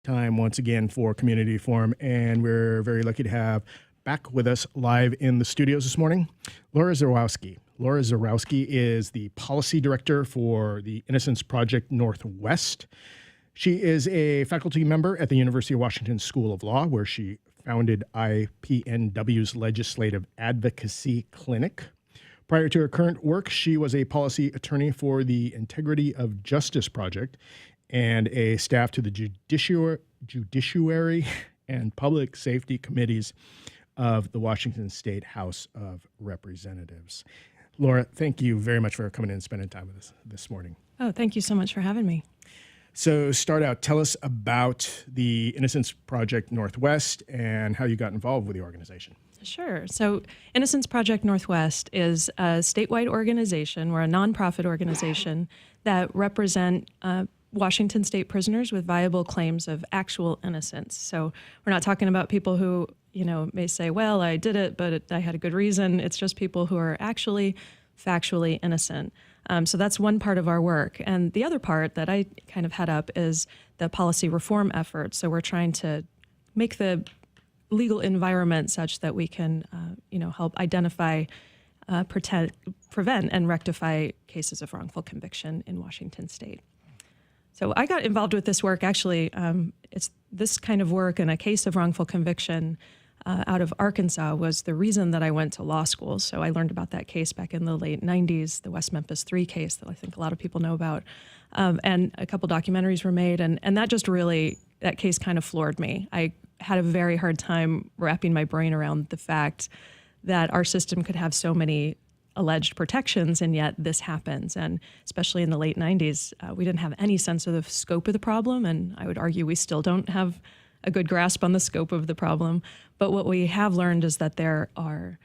time once again for Community Forum, and we're very lucky to have back with us live in the studios this morning, Lara Zarowsky. Lara Zarowsky is the policy director for the Innocence Project Northwest. She is a faculty member at the University of Washington School of Law, where she founded IPNW's Legislative Advocacy Clinic. Prior to her current work, she was a policy attorney for the Integrity of Justice Project and a staff to the Judiciary and Public Safety Committees of the Washington State House of Representatives. Lara, thank you very much for coming in and spending time with us this morning. Oh, thank you so much for having me. So start out, tell us about the Innocence Project Northwest and how you got involved with the organization. Sure. So Innocence Project Northwest is a statewide organization. We're a nonprofit organization that represent Washington state prisoners with viable claims of actual innocence. So we're not talking about people who, may say, well, I did it, but I had a good reason. It's just people who are actually factually innocent. So that's one part of our work. And the other part that I kind of head up is the policy reform effort. So we're trying to make the legal environment such that we can, help identify, prevent, and rectify cases of wrongful conviction in Washington state. So I got involved with this work, actually. It's this kind of work and a case of wrongful conviction out of Arkansas was the reason that I went to law school. So I learned about that case back in the late 90s, the West Memphis 3 case that I think a lot of people know about. And a couple documentaries were made, and that just really, that case kind of floored me. I had a very hard time wrapping my brain around the fact that our system could have so many alleged protections, and yet this happens. And especially in the late 90s, we didn't have any sense of the scope of the problem, and I would argue we still don't have a good grasp on the scope of the problem. But what we have learned is that there are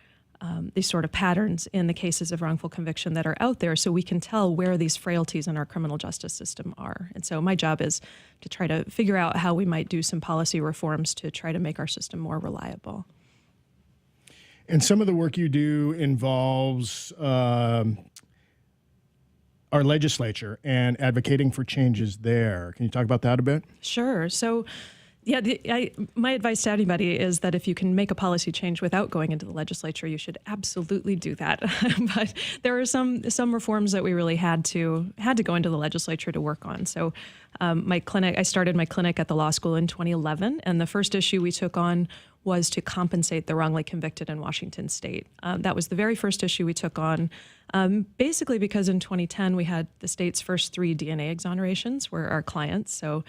these sort of patterns in the cases of wrongful conviction that are out there, so we can tell where these frailties in our criminal justice system are. And so my job is to try to figure out how we might do some policy reforms to try to make our system more reliable. And some of the work you do involves our legislature and advocating for changes there. Can you talk about that a bit? Sure. So, yeah, my advice to anybody is that if you can make a policy change without going into the legislature, you should absolutely do that. But there are some reforms that we really had to go into the legislature to work on. So I started my clinic at the law school in 2011, and the first issue we took on was to compensate the wrongly convicted in Washington state. That was the very first issue we took on, basically because in 2010 we had the state's first 3 DNA exonerations were our clients. So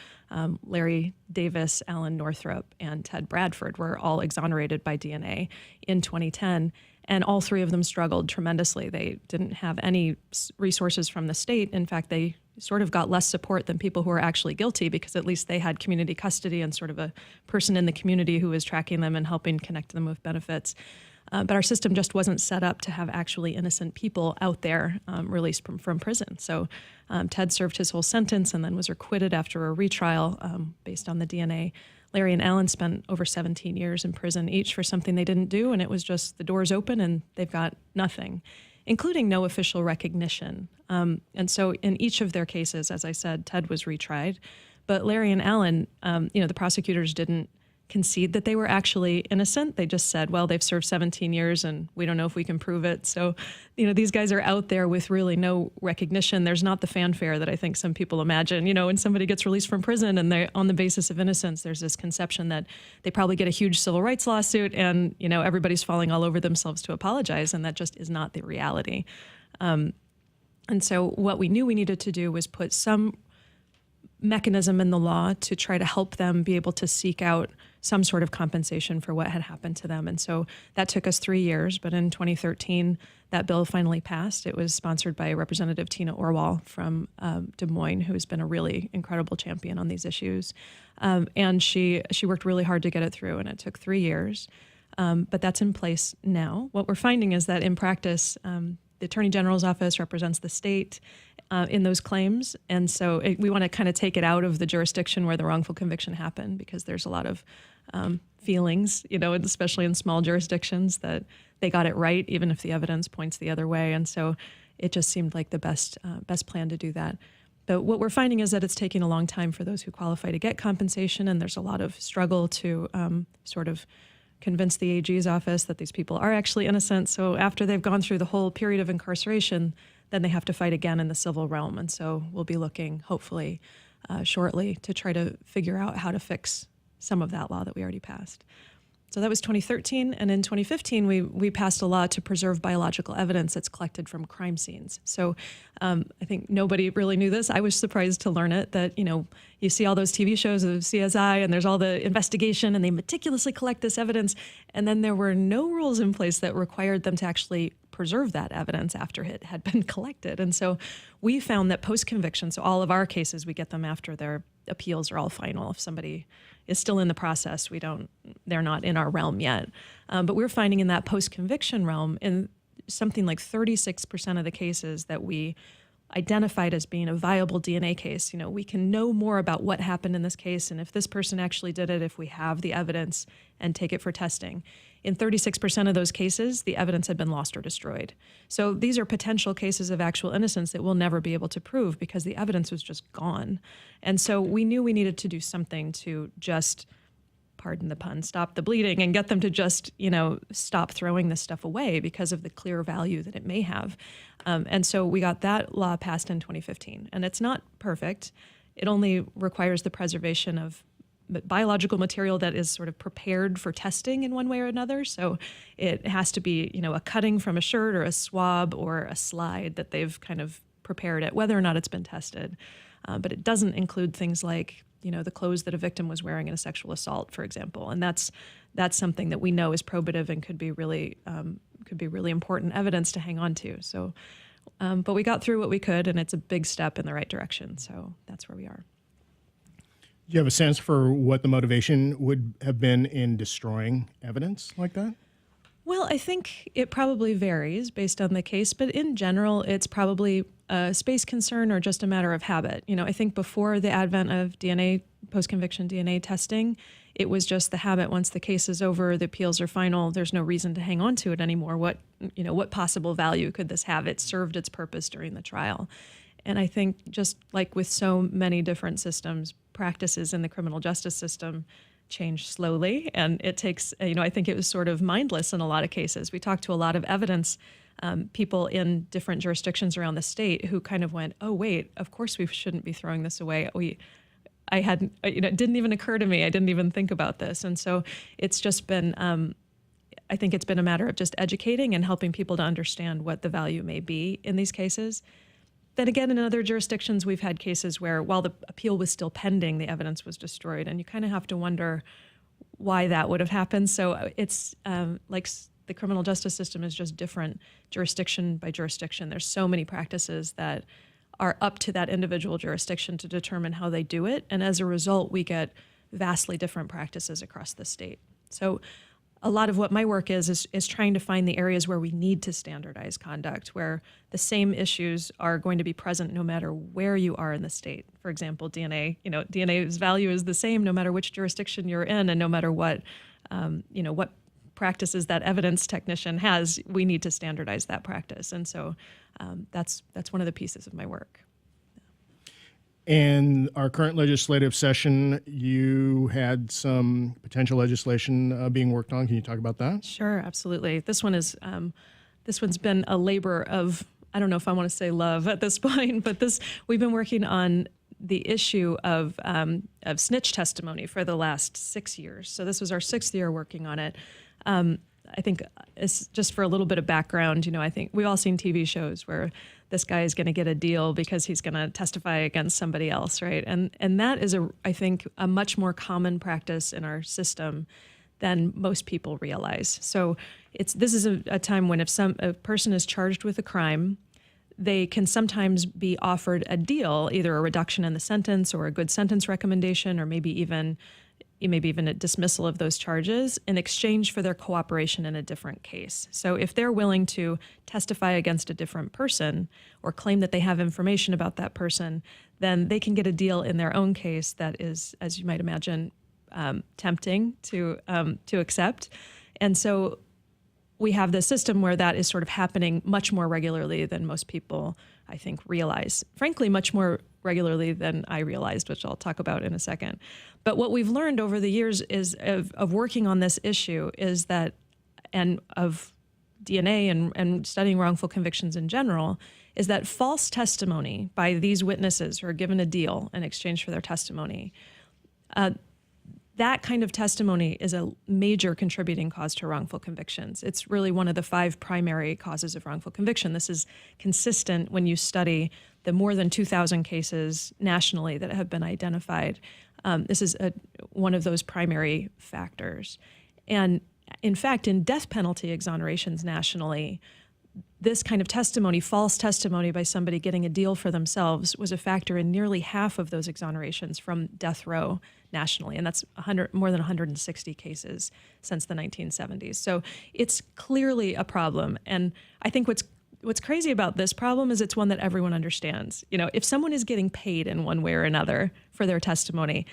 Larry Davis, Alan Northrup, and Ted Bradford were all exonerated by DNA in 2010. And all 3 of them struggled tremendously. They didn't have any resources from the state. In fact, they sort of got less support than people who were actually guilty, because at least they had community custody and sort of a person in the community who was tracking them and helping connect them with benefits. But our system just wasn't set up to have actually innocent people out there released from prison. So Ted served his whole sentence and then was acquitted after a retrial based on the DNA. Larry and Alan spent over 17 years in prison each for something they didn't do, and it was just the doors open and they've got nothing, including no official recognition. And so in each of their cases, as I said, Ted was retried, but Larry and Alan, the prosecutors didn't concede that they were actually innocent. They just said, well, they've served 17 years and we don't know if we can prove it. So, these guys are out there with really no recognition. There's not the fanfare that I think some people imagine. When somebody gets released from prison and they're on the basis of innocence, there's this conception that they probably get a huge civil rights lawsuit and, everybody's falling all over themselves to apologize. And that just is not the reality. And so what we knew we needed to do was put some mechanism in the law to try to help them be able to seek out some sort of compensation for what had happened to them. And so that took us 3 years, but in 2013, that bill finally passed. It was sponsored by Representative Tina Orwell from Des Moines, who has been a really incredible champion on these issues. And she worked really hard to get it through, and it took 3 years. But that's in place now. What we're finding is that in practice, the Attorney General's office represents the state in those claims. And so we want to kind of take it out of the jurisdiction where the wrongful conviction happened, because there's a lot of feelings, especially in small jurisdictions, that they got it right, even if the evidence points the other way. And so it just seemed like the best plan to do that. But what we're finding is that it's taking a long time for those who qualify to get compensation, and there's a lot of struggle to sort of convince the AG's office that these people are actually innocent. So after they've gone through the whole period of incarceration, then they have to fight again in the civil realm. And so we'll be looking, hopefully, shortly to try to figure out how to fix some of that law that we already passed. So that was 2013, and in 2015, we passed a law to preserve biological evidence that's collected from crime scenes. So I think nobody really knew this. I was surprised to learn it, that, you see all those TV shows of CSI, and there's all the investigation, and they meticulously collect this evidence, and then there were no rules in place that required them to actually preserve that evidence after it had been collected. And so we found that post-conviction, so all of our cases, we get them after their appeals are all final. If somebody is still in the process, they're not in our realm yet. But we're finding in that post-conviction realm, in something like 36% of the cases that we identified as being a viable DNA case, we can know more about what happened in this case and if this person actually did it, if we have the evidence and take it for testing. In 36% of those cases, the evidence had been lost or destroyed. So these are potential cases of actual innocence that we'll never be able to prove because the evidence was just gone. And so we knew we needed to do something to just, pardon the pun, stop the bleeding and get them to just, stop throwing this stuff away because of the clear value that it may have. And so we got that law passed in 2015. And it's not perfect. It only requires the preservation of biological material that is sort of prepared for testing in one way or another. So it has to be, a cutting from a shirt or a swab or a slide that they've kind of prepared it, whether or not it's been tested. But it doesn't include things like, the clothes that a victim was wearing in a sexual assault, for example. And that's something that we know is probative and could be really important evidence to hang on to. So, but we got through what we could, and it's a big step in the right direction. So that's where we are. Do you have a sense for what the motivation would have been in destroying evidence like that? Well, I think it probably varies based on the case, but in general, it's probably a space concern or just a matter of habit. I think before the advent of DNA, post-conviction DNA testing, it was just the habit. Once the case is over, the appeals are final, there's no reason to hang on to it anymore. What possible value could this have? It served its purpose during the trial. And I think just like with so many different systems, practices in the criminal justice system change slowly. And it takes, I think it was sort of mindless in a lot of cases. We talked to a lot of evidence people in different jurisdictions around the state who kind of went, oh, wait, of course we shouldn't be throwing this away. It didn't even occur to me. I didn't even think about this. And so it's just been, I think it's been a matter of just educating and helping people to understand what the value may be in these cases. Then again, in other jurisdictions, we've had cases where while the appeal was still pending, the evidence was destroyed. And you kind of have to wonder why that would have happened. So it's like the criminal justice system is just different jurisdiction by jurisdiction. There's so many practices that are up to that individual jurisdiction to determine how they do it. And as a result, we get vastly different practices across the state. So a lot of what my work is trying to find the areas where we need to standardize conduct, where the same issues are going to be present no matter where you are in the state. For example, DNA's value is the same no matter which jurisdiction you're in, and no matter what, what practices that evidence technician has, we need to standardize that practice. And so that's one of the pieces of my work. In our current legislative session, you had some potential legislation being worked on. Can you talk about that? Sure, absolutely. This one's been a labor of, I don't know if I want to say love at this point, but we've been working on the issue of snitch testimony for the last 6 years. So this was our 6th year working on it. I think it's just for a little bit of background, I think we've all seen TV shows where this guy is going to get a deal because he's going to testify against somebody else, right? And that is, I think, a much more common practice in our system than most people realize. So this is a time when if a person is charged with a crime, they can sometimes be offered a deal, either a reduction in the sentence or a good sentence recommendation, or maybe even a dismissal of those charges in exchange for their cooperation in a different case. So if they're willing to testify against a different person or claim that they have information about that person, then they can get a deal in their own case that is, as you might imagine, tempting to accept. And so we have this system where that is sort of happening much more regularly than most people, I think, realize. Frankly, much more regularly than I realized, which I'll talk about in a second. But what we've learned over the years is of working on this issue is that, and of DNA and studying wrongful convictions in general, is that false testimony by these witnesses who are given a deal in exchange for their testimony, that kind of testimony is a major contributing cause to wrongful convictions. It's really one of the 5 primary causes of wrongful conviction. This is consistent when you study the more than 2,000 cases nationally that have been identified. This is one of those primary factors. And in fact, in death penalty exonerations nationally, this kind of testimony, false testimony by somebody getting a deal for themselves, was a factor in nearly half of those exonerations from death row nationally. And that's more than 160 cases since the 1970s. So it's clearly a problem. And I think what's crazy about this problem is it's one that everyone understands. You know, if someone is getting paid in one way or another for their testimony,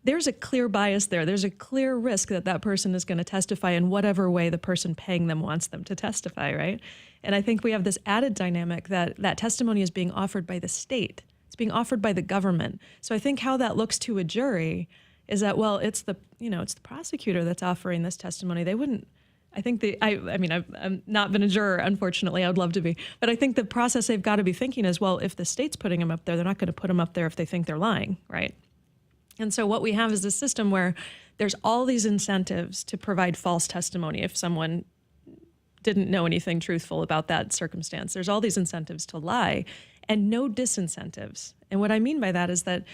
there's a clear bias there. There's a clear risk that that person is going to testify in whatever way the person paying them wants them to testify, right? And I think we have this added dynamic that that testimony is being offered by the state. It's being offered by the government. So I think how that looks to a jury is that, well, it's the prosecutor that's offering this testimony. They wouldn't, I think I've not been a juror, unfortunately. I would love to be. But I think the process they've got to be thinking is, well, if the state's putting them up there, they're not going to put them up there if they think they're lying, right? And so what we have is a system where there's all these incentives to provide false testimony if someone didn't know anything truthful about that circumstance. There's all these incentives to lie and no disincentives. And what I mean by that is that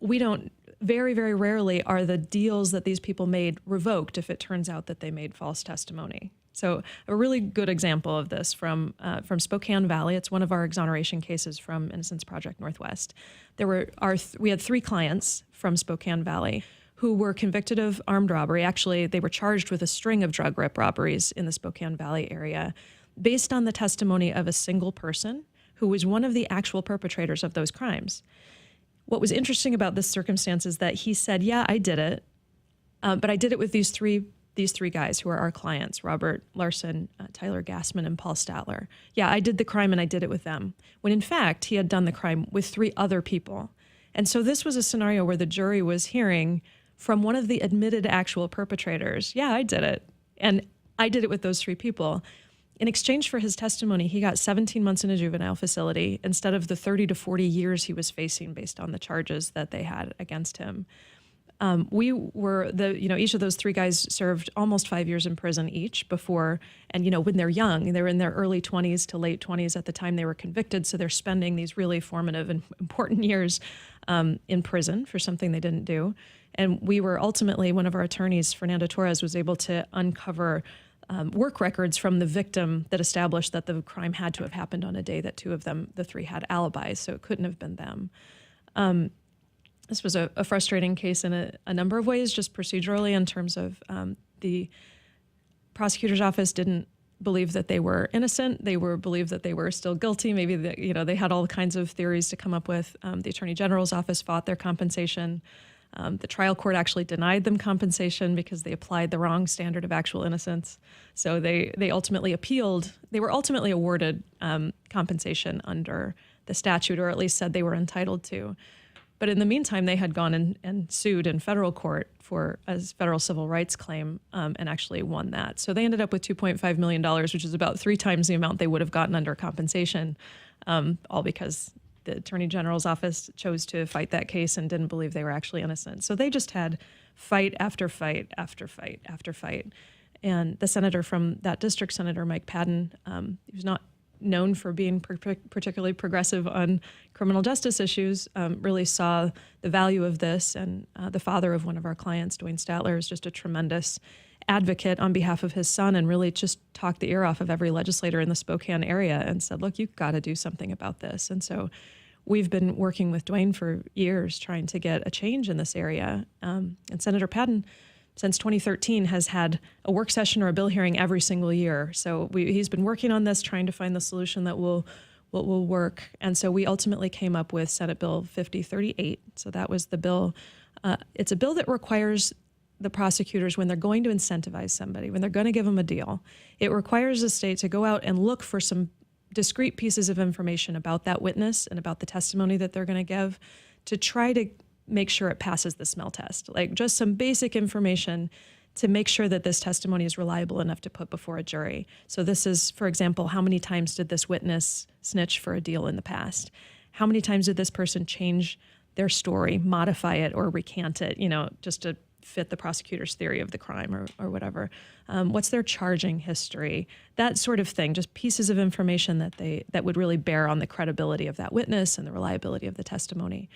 very, very rarely are the deals that these people made revoked if it turns out that they made false testimony. So a really good example of this from Spokane Valley. It's one of our exoneration cases from Innocence Project Northwest. We had 3 clients from Spokane Valley who were convicted of armed robbery. Actually, they were charged with a string of drug rip robberies in the Spokane Valley area based on the testimony of a single person who was one of the actual perpetrators of those crimes. What was interesting about this circumstance is that he said, yeah, I did it, but I did it with these three guys who are our clients, Robert Larson, Tyler Gassman, and Paul Statler. Yeah, I did the crime and I did it with them, when in fact he had done the crime with 3 other people. And so this was a scenario where the jury was hearing from one of the admitted actual perpetrators, yeah, I did it, and I did it with those 3 people. In exchange for his testimony, he got 17 months in a juvenile facility instead of the 30 to 40 years he was facing based on the charges that they had against him. Each of those 3 guys served almost 5 years in prison each before, and when they're young, they were in their early 20s to late 20s at the time they were convicted, so they're spending these really formative and important years in prison for something they didn't do. And we were ultimately, one of our attorneys, Fernando Torres, was able to uncover work records from the victim that established that the crime had to have happened on a day that 2 of them, the 3, had alibis, so it couldn't have been them. This was a frustrating case in a number of ways, just procedurally, in terms of the prosecutor's office didn't believe that they were innocent. They believed that they were still guilty. Maybe they had all kinds of theories to come up with. The Attorney General's office fought their compensation. The trial court actually denied them compensation because they applied the wrong standard of actual innocence. So they ultimately appealed. They were ultimately awarded compensation under the statute, or at least said they were entitled to. But in the meantime, they had gone and sued in federal court for a federal civil rights claim and actually won that. So they ended up with $2.5 million, which is about 3 times the amount they would have gotten under compensation, all because the Attorney General's office chose to fight that case and didn't believe they were actually innocent. So they just had fight after fight after fight after fight. And the senator from that district, Senator Mike Padden, he was not known for being particularly progressive on criminal justice issues, really saw the value of this. And the father of one of our clients, Dwayne Statler, is just a tremendous advocate on behalf of his son, and really just talked the ear off of every legislator in the Spokane area and said, look, you've got to do something about this. And so we've been working with Dwayne for years trying to get a change in this area. And Senator Padden, since 2013, has had a work session or a bill hearing every single year. So he's been working on this, trying to find the solution that will work. And so we ultimately came up with Senate Bill 5038. So that was the bill. It's a bill that requires the prosecutors, when they're going to incentivize somebody, when they're going to give them a deal, it requires the state to go out and look for some discrete pieces of information about that witness and about the testimony that they're going to give to try to make sure it passes the smell test. Like just some basic information to make sure that this testimony is reliable enough to put before a jury. So this is, for example, how many times did this witness snitch for a deal in the past? How many times did this person change their story, modify it, or recant it, just to fit the prosecutor's theory of the crime or whatever? What's their charging history? That sort of thing, just pieces of information that would really bear on the credibility of that witness and the reliability of the testimony.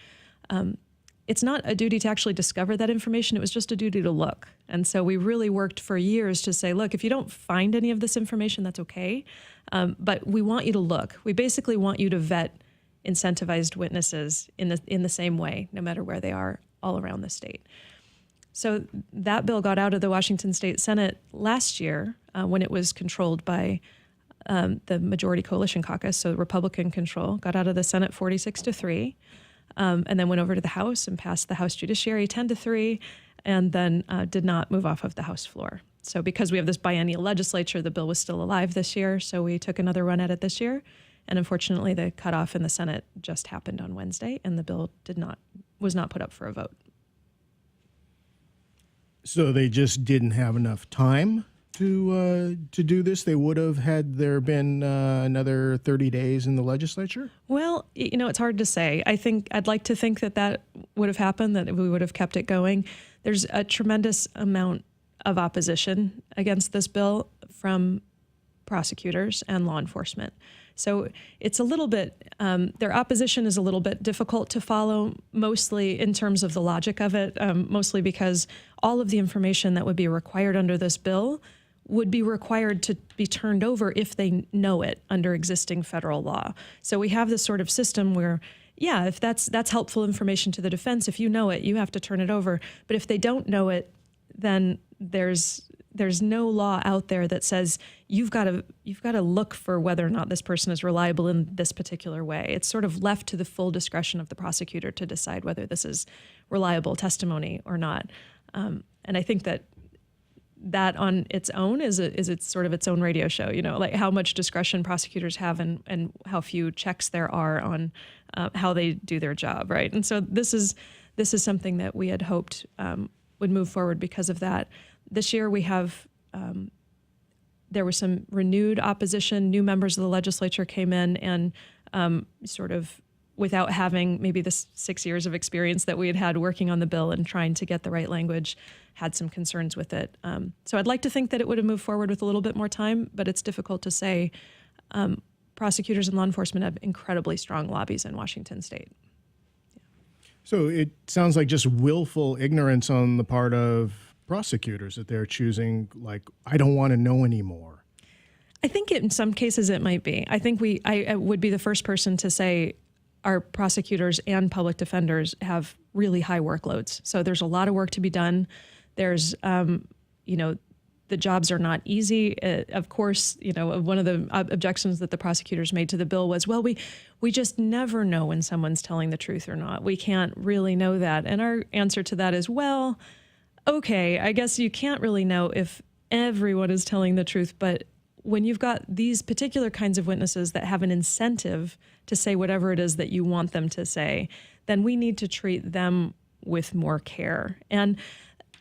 It's not a duty to actually discover that information. It was just a duty to look. And so we really worked for years to say, look, if you don't find any of this information, that's okay. But we want you to look. We basically want you to vet incentivized witnesses in the same way, no matter where they are all around the state. So that bill got out of the Washington State Senate last year when it was controlled by the majority coalition caucus, so Republican control, got out of the Senate 46-3. And then went over to the House and passed the House Judiciary 10-3, and then did not move off of the House floor. So because we have this biennial legislature, the bill was still alive this year, so we took another run at it this year. And unfortunately, the cutoff in the Senate just happened on Wednesday, and the bill was not put up for a vote. So they just didn't have enough time to do this? They would have had there been another 30 days in the legislature? Well, it's hard to say. I'd like to think that would have happened, that we would have kept it going. There's a tremendous amount of opposition against this bill from prosecutors and law enforcement. So it's a little bit, their opposition is a little bit difficult to follow, mostly in terms of the logic of it, mostly because all of the information that would be required under this bill would be required to be turned over if they know it under existing federal law. So we have this sort of system where, yeah, if that's helpful information to the defense, if you know it, you have to turn it over. But if they don't know it, then there's no law out there that says you've got to look for whether or not this person is reliable in this particular way. It's sort of left to the full discretion of the prosecutor to decide whether this is reliable testimony or not. And I think that on its own is it's sort of its own radio show, like how much discretion prosecutors have and how few checks there are on how they do their job, right? And so this is something that we had hoped would move forward because of that. This year we have, there was some renewed opposition. New members of the legislature came in and sort of, without having maybe the 6 years of experience that we had working on the bill and trying to get the right language, had some concerns with it. So I'd like to think that it would have moved forward with a little bit more time, but it's difficult to say. Prosecutors and law enforcement have incredibly strong lobbies in Washington State. So it sounds like just willful ignorance on the part of prosecutors that they're choosing, like, I don't want to know anymore. I think in some cases it might be. I think I would be the first person to say our prosecutors and public defenders have really high workloads. So there's a lot of work to be done. There's, the jobs are not easy. Of course, one of the objections that the prosecutors made to the bill was, well, we just never know when someone's telling the truth or not. We can't really know that. And our answer to that is, well, okay, I guess you can't really know if everyone is telling the truth, but when you've got these particular kinds of witnesses that have an incentive to say whatever it is that you want them to say, then we need to treat them with more care. And,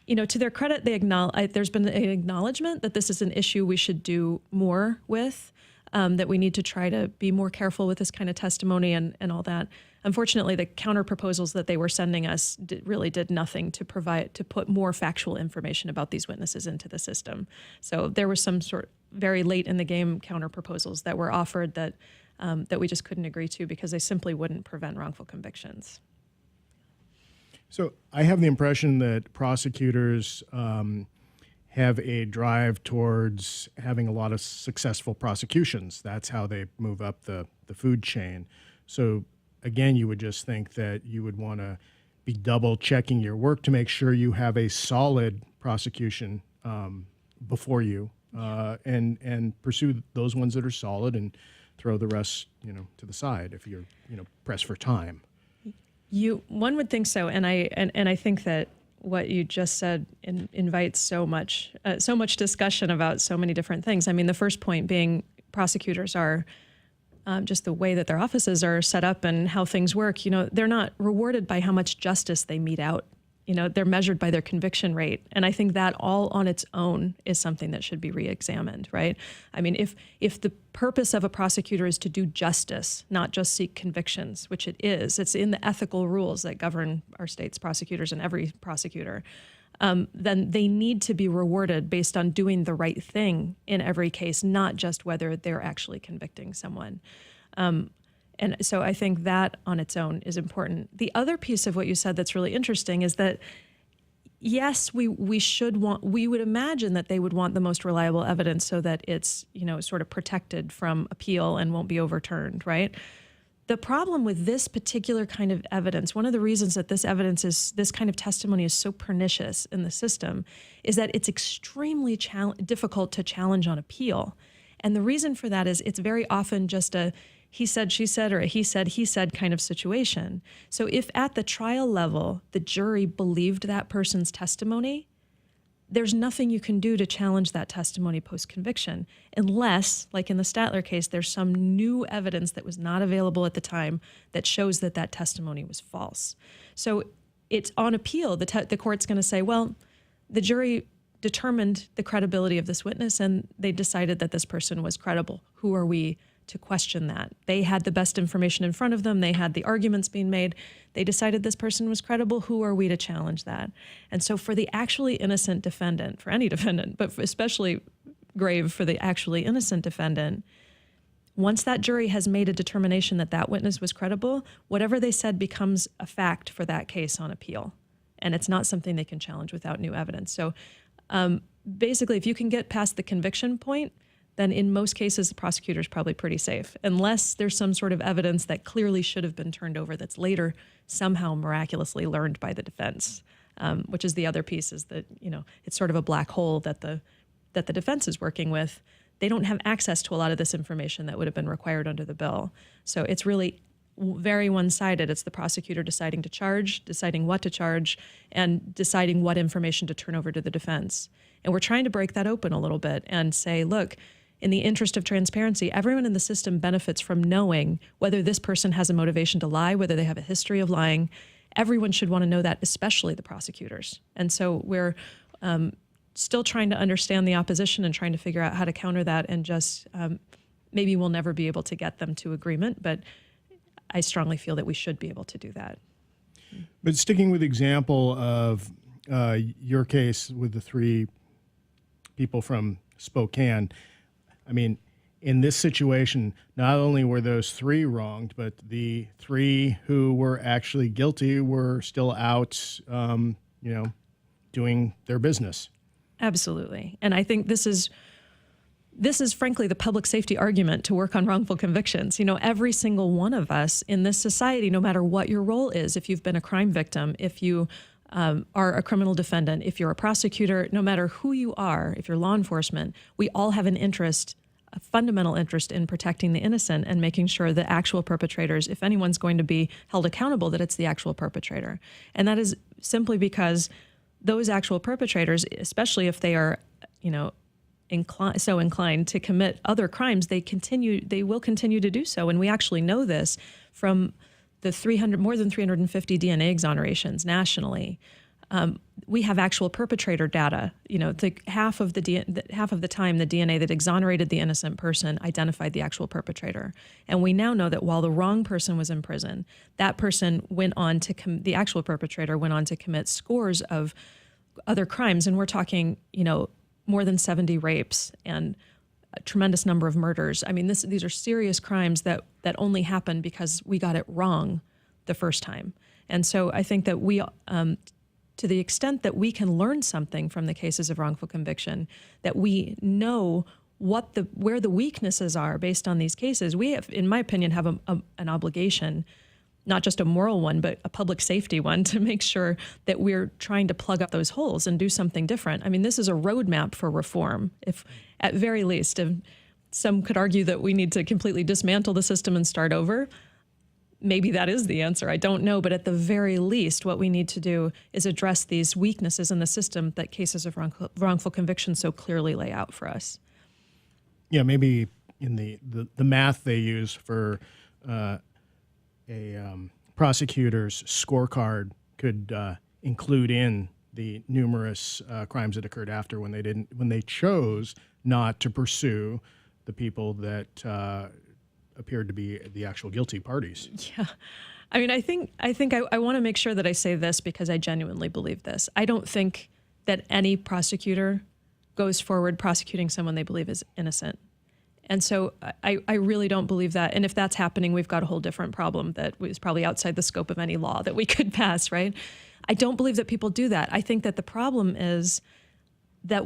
to their credit, there's been an acknowledgement that this is an issue we should do more with, that we need to try to be more careful with this kind of testimony and all that. Unfortunately, the counter proposals that they were sending us really did nothing to put more factual information about these witnesses into the system. So there was some sort very late in the game counter proposals that were offered that we just couldn't agree to because they simply wouldn't prevent wrongful convictions. So I have the impression that prosecutors have a drive towards having a lot of successful prosecutions. That's how they move up the food chain. So again, you would just think that you would want to be double checking your work to make sure you have a solid prosecution before you and pursue those ones that are solid and throw the rest, to the side if you're, pressed for time. One would think so, and I think that what you just said invites so much discussion about so many different things. I mean, the first point being prosecutors are just the way that their offices are set up and how things work, they're not rewarded by how much justice they mete out. They're measured by their conviction rate. And I think that all on its own is something that should be reexamined, right? I mean, if the purpose of a prosecutor is to do justice, not just seek convictions, which it is, it's in the ethical rules that govern our state's prosecutors and every prosecutor, then they need to be rewarded based on doing the right thing in every case, not just whether they're actually convicting someone. And so I think that on its own is important. The other piece of what you said that's really interesting is that, yes, we would imagine that they would want the most reliable evidence so that it's, sort of protected from appeal and won't be overturned, right? The problem with this particular kind of evidence, one of the reasons that this kind of testimony is so pernicious in the system, is that it's extremely difficult to challenge on appeal. And the reason for that is it's very often just a he said, she said, or a he said kind of situation. So if at the trial level, the jury believed that person's testimony, there's nothing you can do to challenge that testimony post-conviction, unless, like in the Statler case, there's some new evidence that was not available at the time that shows that that testimony was false. So it's on appeal, the court's going to say, well, the jury determined the credibility of this witness and they decided that this person was credible. Who are we to question that? They had the best information in front of them. They had the arguments being made. They decided this person was credible. Who are we to challenge that? And so for the actually innocent defendant, for any defendant, but especially grave for the actually innocent defendant, once that jury has made a determination that that witness was credible, whatever they said becomes a fact for that case on appeal. And it's not something they can challenge without new evidence. So basically, if you can get past the conviction point, then in most cases, the prosecutor's probably pretty safe, unless there's some sort of evidence that clearly should have been turned over that's later somehow miraculously learned by the defense, which is the other piece is that, it's sort of a black hole that the defense is working with. They don't have access to a lot of this information that would have been required under the bill. So it's really very one-sided. It's the prosecutor deciding to charge, deciding what to charge, and deciding what information to turn over to the defense. And we're trying to break that open a little bit and say, look, in the interest of transparency, everyone in the system benefits from knowing whether this person has a motivation to lie, whether they have a history of lying. Everyone should want to know that, especially the prosecutors. And so we're still trying to understand the opposition and trying to figure out how to counter that, and just maybe we'll never be able to get them to agreement, but I strongly feel that we should be able to do that. But sticking with the example of your case with the three people from Spokane, I mean, in this situation, not only were those three wronged, but the three who were actually guilty were still out, doing their business. Absolutely. And I think this is frankly the public safety argument to work on wrongful convictions. Every single one of us in this society, no matter what your role is, if you've been a crime victim, if you are a criminal defendant, if you're a prosecutor, no matter who you are, if you're law enforcement, we all have an interest, a fundamental interest in protecting the innocent and making sure that actual perpetrators, if anyone's going to be held accountable, that it's the actual perpetrator. And that is simply because those actual perpetrators, especially if they are, inclined to commit other crimes, they will continue to do so. And we actually know this from the more than 350 DNA exonerations nationally. We have actual perpetrator data. Half of the time, the DNA that exonerated the innocent person identified the actual perpetrator. And we now know that while the wrong person was in prison, that person went on to the actual perpetrator went on to commit scores of other crimes. And we're talking, more than 70 rapes and a tremendous number of murders. I mean, these are serious crimes that only happen because we got it wrong the first time. And so I think that we, to the extent that we can learn something from the cases of wrongful conviction, that we know where the weaknesses are based on these cases, we have, in my opinion, have an obligation, not just a moral one, but a public safety one, to make sure that we're trying to plug up those holes and do something different. I mean, this is a roadmap for reform. If, at very least, if some could argue that we need to completely dismantle the system and start over, maybe that is the answer. I don't know. But at the very least, what we need to do is address these weaknesses in the system that cases of wrongful conviction so clearly lay out for us. Yeah, maybe in the math they use for a prosecutor's scorecard could include in the numerous crimes that occurred after when they chose not to pursue the people that appeared to be the actual guilty parties. Yeah. I mean, I think I want to make sure that I say this because I genuinely believe this. I don't think that any prosecutor goes forward prosecuting someone they believe is innocent. And so I really don't believe that. And if that's happening, we've got a whole different problem that was probably outside the scope of any law that we could pass, right? I don't believe that people do that. I think that the problem is that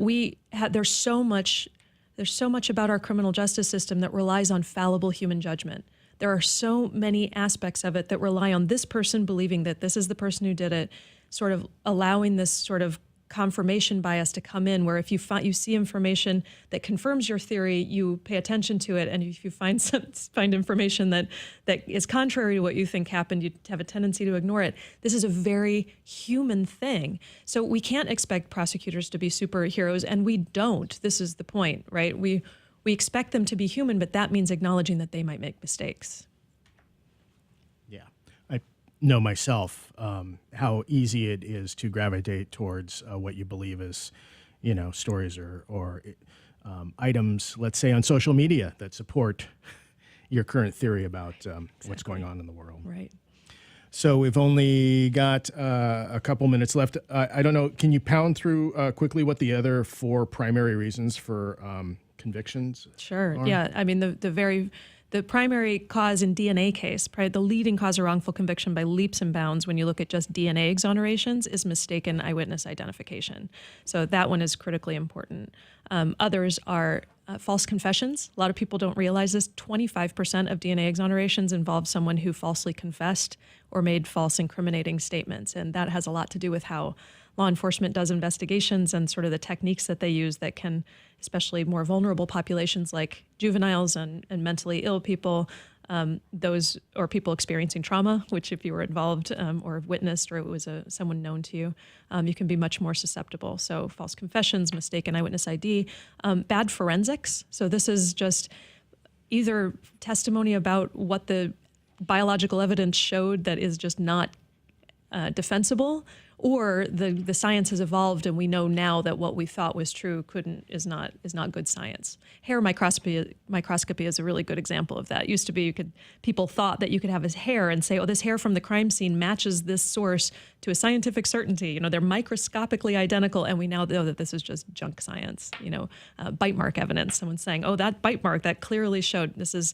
there's so much about our criminal justice system that relies on fallible human judgment. There are so many aspects of it that rely on this person believing that this is the person who did it, sort of allowing this sort of confirmation bias to come in, where if you see information that confirms your theory, you pay attention to it, and if you find information that is contrary to what you think happened, you have a tendency to ignore it. This is a very human thing. So we can't expect prosecutors to be superheroes, and we don't. This is the point, right? We expect them to be human, but that means acknowledging that they might make mistakes. Yeah, I know myself how easy it is to gravitate towards what you believe is, stories or items, let's say on social media, that support your current theory about what's going on in the world. Right. So we've only got a couple minutes left. I don't know. Can you pound through quickly what the other 4 primary reasons for convictions? Sure. are? Yeah. I mean, the primary cause in DNA case, probably the leading cause of wrongful conviction by leaps and bounds when you look at just DNA exonerations, is mistaken eyewitness identification. So that one is critically important. Others are false confessions. A lot of people don't realize this. 25% of DNA exonerations involve someone who falsely confessed or made false incriminating statements. And that has a lot to do with how law enforcement does investigations and sort of the techniques that they use that can, especially more vulnerable populations like juveniles and mentally ill people, those or people experiencing trauma, which if you were involved or witnessed or it was someone known to you, you can be much more susceptible. So false confessions, mistaken eyewitness ID, bad forensics. So this is just either testimony about what the biological evidence showed that is just not defensible, or the science has evolved and we know now that what we thought was true is not good science. Hair microscopy is a really good example of that. It used to be people thought that you could have his hair and say, oh, this hair from the crime scene matches this source to a scientific certainty. They're microscopically identical, and we now know that this is just junk science. Bite mark evidence. Someone's saying, oh, that bite mark that clearly showed this is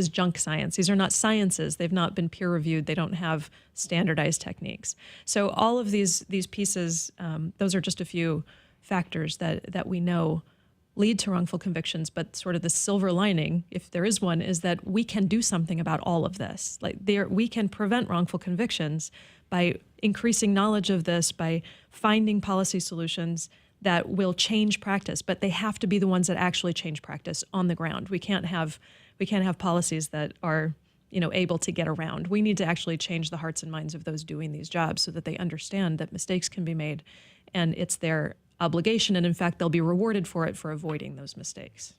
junk science. These are not sciences. They've not been peer reviewed. They don't have standardized techniques. So all of these pieces, those are just a few factors that we know lead to wrongful convictions. But sort of the silver lining, if there is one, is that we can do something about all of this. We can prevent wrongful convictions by increasing knowledge of this, by finding policy solutions that will change practice. But they have to be the ones that actually change practice on the ground. We can't have policies that are able to get around. We need to actually change the hearts and minds of those doing these jobs so that they understand that mistakes can be made and it's their obligation. And in fact, they'll be rewarded for it for avoiding those mistakes.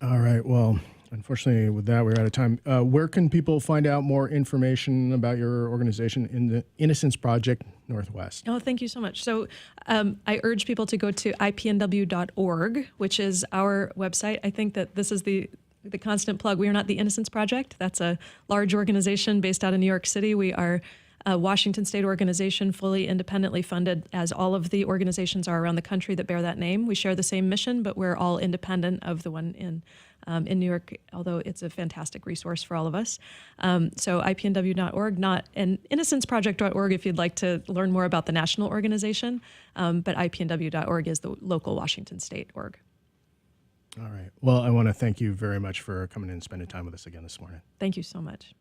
All right. Well, unfortunately, with that, we're out of time. Where can people find out more information about your organization in the Innocence Project Northwest? Oh, thank you so much. So I urge people to go to ipnw.org, which is our website. I think that this is the constant plug. We are not the Innocence Project. That's a large organization based out of New York City. We are a Washington State organization, fully independently funded, as all of the organizations are around the country that bear that name. We share the same mission, but we're all independent of the one in New York, although it's a fantastic resource for all of us. So ipnw.org, and innocenceproject.org if you'd like to learn more about the national organization, but ipnw.org is the local Washington State org. All right. Well, I want to thank you very much for coming in and spending time with us again this morning. Thank you so much.